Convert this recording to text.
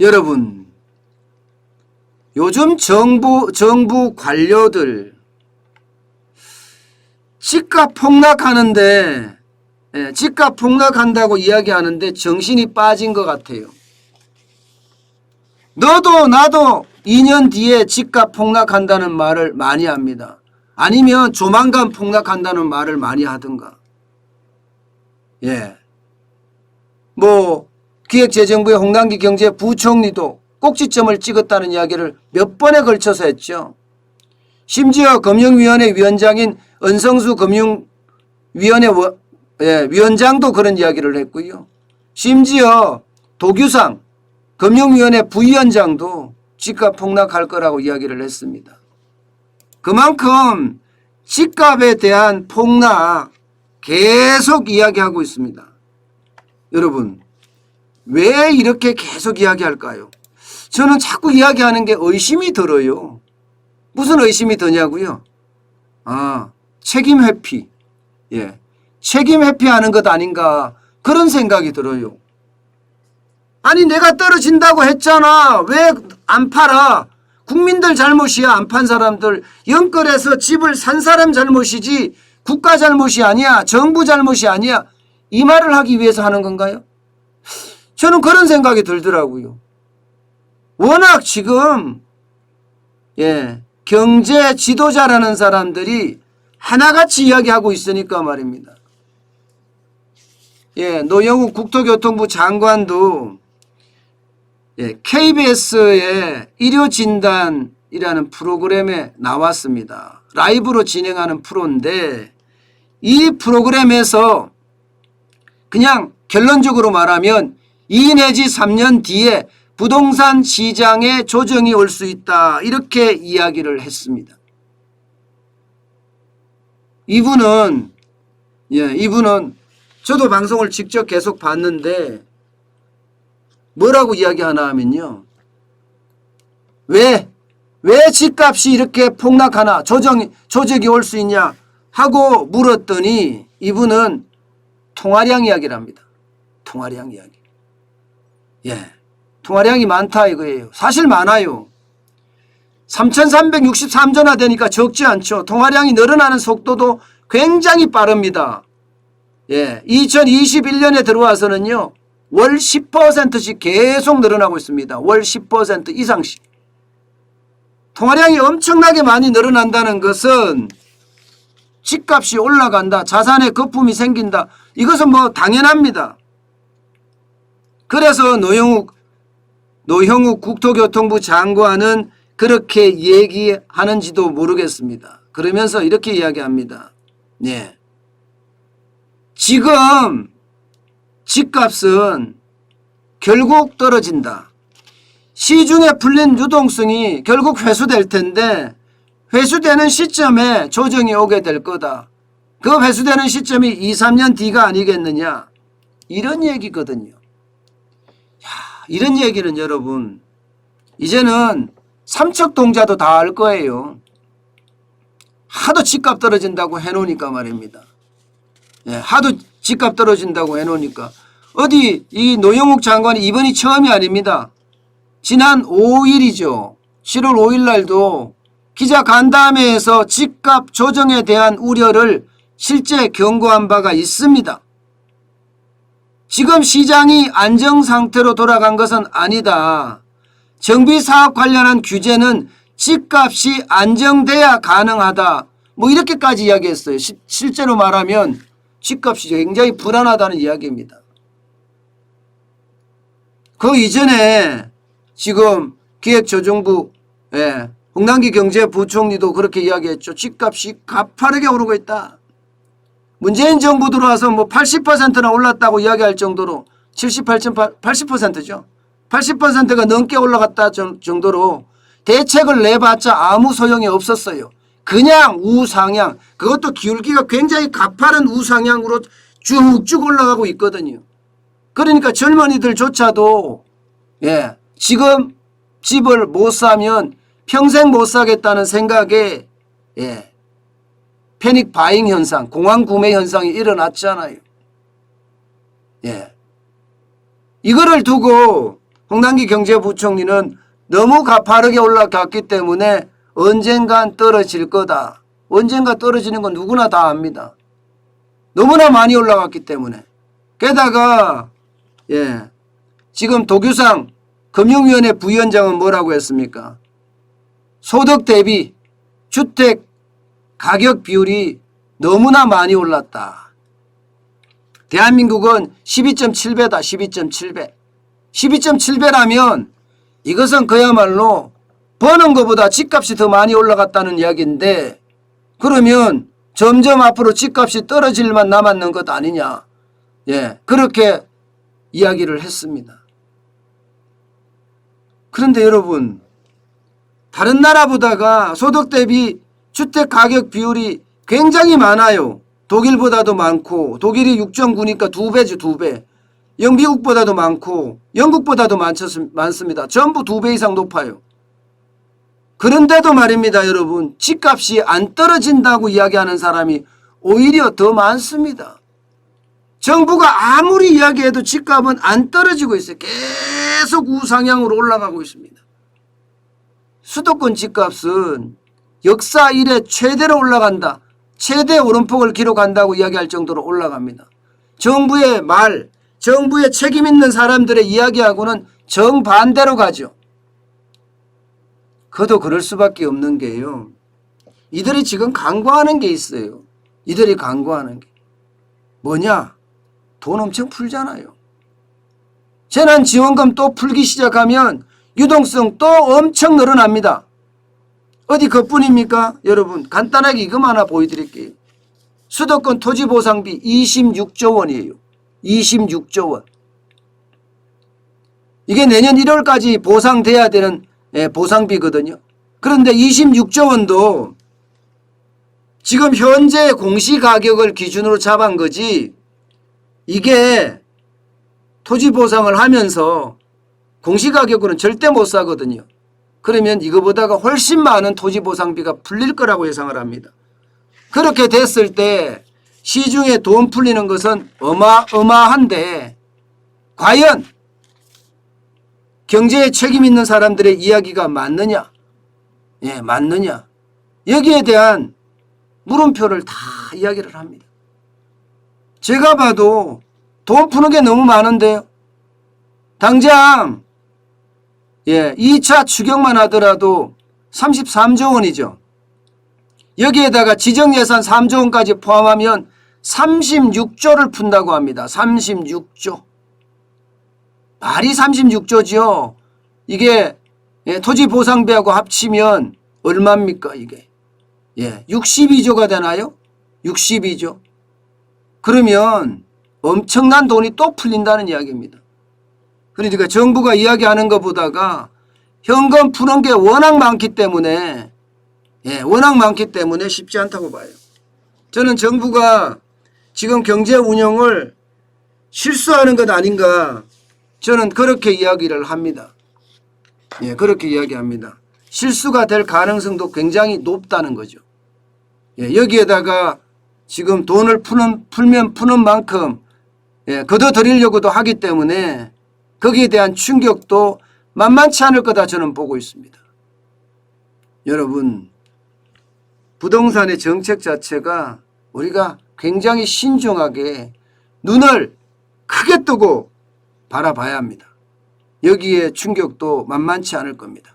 여러분, 요즘 정부 관료들 집값 폭락하는데, 집값 폭락한다고 이야기하는데 정신이 빠진 것 같아요. 너도 나도 2년 뒤에 집값 폭락한다는 말을 많이 합니다. 아니면 조만간 폭락한다는 말을 많이 하든가. 기획재정부의 홍남기 경제부총리도 꼭지점을 찍었다는 이야기를 몇 번에 걸쳐서 했죠. 심지어 금융위원회 위원장인 은성수 금융위원회 위원장도 그런 이야기를 했고요. 심지어 도규상 금융위원회 부위원장도 집값 폭락할 거라고 이야기를 했습니다. 그만큼 집값에 대한 폭락 계속 이야기하고 있습니다. 여러분, 왜 이렇게 계속 이야기할까요? 저는 자꾸 이야기하는 게 의심이 들어요. 무슨 의심이 드냐고요? 책임 회피. 책임 회피하는 것 아닌가 그런 생각이 들어요. 아니 내가 떨어진다고 했잖아. 왜 안 팔아? 국민들 잘못이야. 안 판 사람들. 영끌에서 집을 산 사람 잘못이지 국가 잘못이 아니야. 정부 잘못이 아니야. 이 말을 하기 위해서 하는 건가요? 저는 그런 생각이 들더라고요. 워낙 지금 경제 지도자라는 사람들이 하나같이 이야기하고 있으니까 말입니다. 노영욱 국토교통부 장관도 KBS의 일요진단이라는 프로그램에 나왔습니다. 라이브로 진행하는 프로인데 이 프로그램에서 그냥 결론적으로 말하면 2 내지 3년 뒤에 부동산 시장에 조정이 올 수 있다 이렇게 이야기를 했습니다. 이분은 저도 방송을 직접 계속 봤는데 뭐라고 이야기하나 하면요. 왜 집값이 이렇게 폭락하나 조정이 올 수 있냐 하고 물었더니 이분은 통화량 이야기를 합니다. 통화량 이야기. 통화량이 많다 이거예요. 사실 많아요. 3,363전화 되니까 적지 않죠. 통화량이 늘어나는 속도도 굉장히 빠릅니다. 2021년에 들어와서는요. 월 10%씩 계속 늘어나고 있습니다. 월 10% 이상씩. 통화량이 엄청나게 많이 늘어난다는 것은 집값이 올라간다. 자산에 거품이 생긴다. 이것은 뭐 당연합니다. 그래서 노형욱 국토교통부 장관은 그렇게 얘기하는지도 모르겠습니다. 그러면서 이렇게 이야기합니다. 지금 집값은 결국 떨어진다. 시중에 풀린 유동성이 결국 회수될 텐데 회수되는 시점에 조정이 오게 될 거다. 그 회수되는 시점이 2, 3년 뒤가 아니겠느냐. 이런 얘기거든요. 이런 얘기는 여러분 이제는 삼척동자도 다 알 거예요. 하도 집값 떨어진다고 해놓으니까 말입니다. 하도 집값 떨어진다고 해놓으니까 어디 이 노영욱 장관이 이번이 처음이 아닙니다. 지난 5일이죠. 7월 5일 날도 기자간담회에서 집값 조정에 대한 우려를 실제 경고한 바가 있습니다. 지금 시장이 안정상태로 돌아간 것은 아니다. 정비사업 관련한 규제는 집값이 안정돼야 가능하다. 뭐 이렇게까지 이야기했어요. 실제로 말하면 집값이 굉장히 불안하다는 이야기입니다. 그 이전에 지금 기획조정부 홍남기 경제부총리도 그렇게 이야기했죠. 집값이 가파르게 오르고 있다. 문재인 정부 들어와서 뭐 80%나 올랐다고 이야기할 정도로 80%죠. 80%가 넘게 올라갔다 정도로 대책을 내봤자 아무 소용이 없었어요. 그냥 우상향, 그것도 기울기가 굉장히 가파른 우상향으로 쭉쭉 올라가고 있거든요. 그러니까 젊은이들조차도 지금 집을 못 사면 평생 못 사겠다는 생각에 패닉 바잉 현상, 공황 구매 현상이 일어났잖아요. 이거를 두고 홍남기 경제부총리는 너무 가파르게 올라갔기 때문에 언젠간 떨어질 거다. 언젠가 떨어지는 건 누구나 다 압니다. 너무나 많이 올라갔기 때문에. 게다가 지금 도규상 금융위원회 부위원장은 뭐라고 했습니까? 소득 대비 주택 가격 비율이 너무나 많이 올랐다. 대한민국은 12.7배다. 12.7배. 12.7배라면 이것은 그야말로 버는 것보다 집값이 더 많이 올라갔다는 이야기인데, 그러면 점점 앞으로 집값이 떨어질 일만 남았는 것 아니냐. 그렇게 이야기를 했습니다. 그런데 여러분, 다른 나라보다가 소득 대비 주택 가격 비율이 굉장히 많아요. 독일보다도 많고, 독일이 6.9니까 2배죠, 2배. 미국보다도 많고 영국보다도 많습니다. 전부 2배 이상 높아요. 그런데도 말입니다, 여러분. 집값이 안 떨어진다고 이야기하는 사람이 오히려 더 많습니다. 정부가 아무리 이야기해도 집값은 안 떨어지고 있어요. 계속 우상향으로 올라가고 있습니다. 수도권 집값은 역사 이래 최대로 올라간다. 최대 오름폭을 기록한다고 이야기할 정도로 올라갑니다. 정부의 말, 정부의 책임 있는 사람들의 이야기하고는 정반대로 가죠. 그도 그럴 수밖에 없는 게요. 이들이 지금 강구하는 게 있어요. 이들이 강구하는 게. 뭐냐? 돈 엄청 풀잖아요. 재난지원금 또 풀기 시작하면 유동성 또 엄청 늘어납니다. 어디 그뿐입니까? 여러분, 간단하게 이것만 하나 보여드릴게요. 수도권 토지보상비 26조 원이에요. 26조 원. 이게 내년 1월까지 보상돼야 되는 보상비거든요. 그런데 26조 원도 지금 현재 공시가격을 기준으로 잡은 거지, 이게 토지보상을 하면서 공시가격으로는 절대 못 사거든요. 그러면 이거보다가 훨씬 많은 토지보상비가 풀릴 거라고 예상을 합니다. 그렇게 됐을 때 시중에 돈 풀리는 것은 어마어마한데, 과연 경제에 책임 있는 사람들의 이야기가 맞느냐? 맞느냐? 여기에 대한 물음표를 다 이야기를 합니다. 제가 봐도 돈 푸는 게 너무 많은데요. 당장 2차 추경만 하더라도 33조 원이죠. 여기에다가 지정예산 3조 원까지 포함하면 36조를 푼다고 합니다. 36조. 말이 36조지요. 이게 토지보상비하고 합치면 얼마입니까 이게? 62조가 되나요? 62조. 그러면 엄청난 돈이 또 풀린다는 이야기입니다. 그러니까 정부가 이야기하는 것보다가 현금 푸는 게 워낙 많기 때문에 쉽지 않다고 봐요. 저는 정부가 지금 경제 운영을 실수하는 것 아닌가, 저는 그렇게 이야기를 합니다. 그렇게 이야기합니다. 실수가 될 가능성도 굉장히 높다는 거죠. 여기에다가 지금 돈을 풀면 푸는 만큼 걷어들이려고도 하기 때문에 거기에 대한 충격도 만만치 않을 거다 저는 보고 있습니다. 여러분, 부동산의 정책 자체가 우리가 굉장히 신중하게 눈을 크게 뜨고 바라봐야 합니다. 여기에 충격도 만만치 않을 겁니다.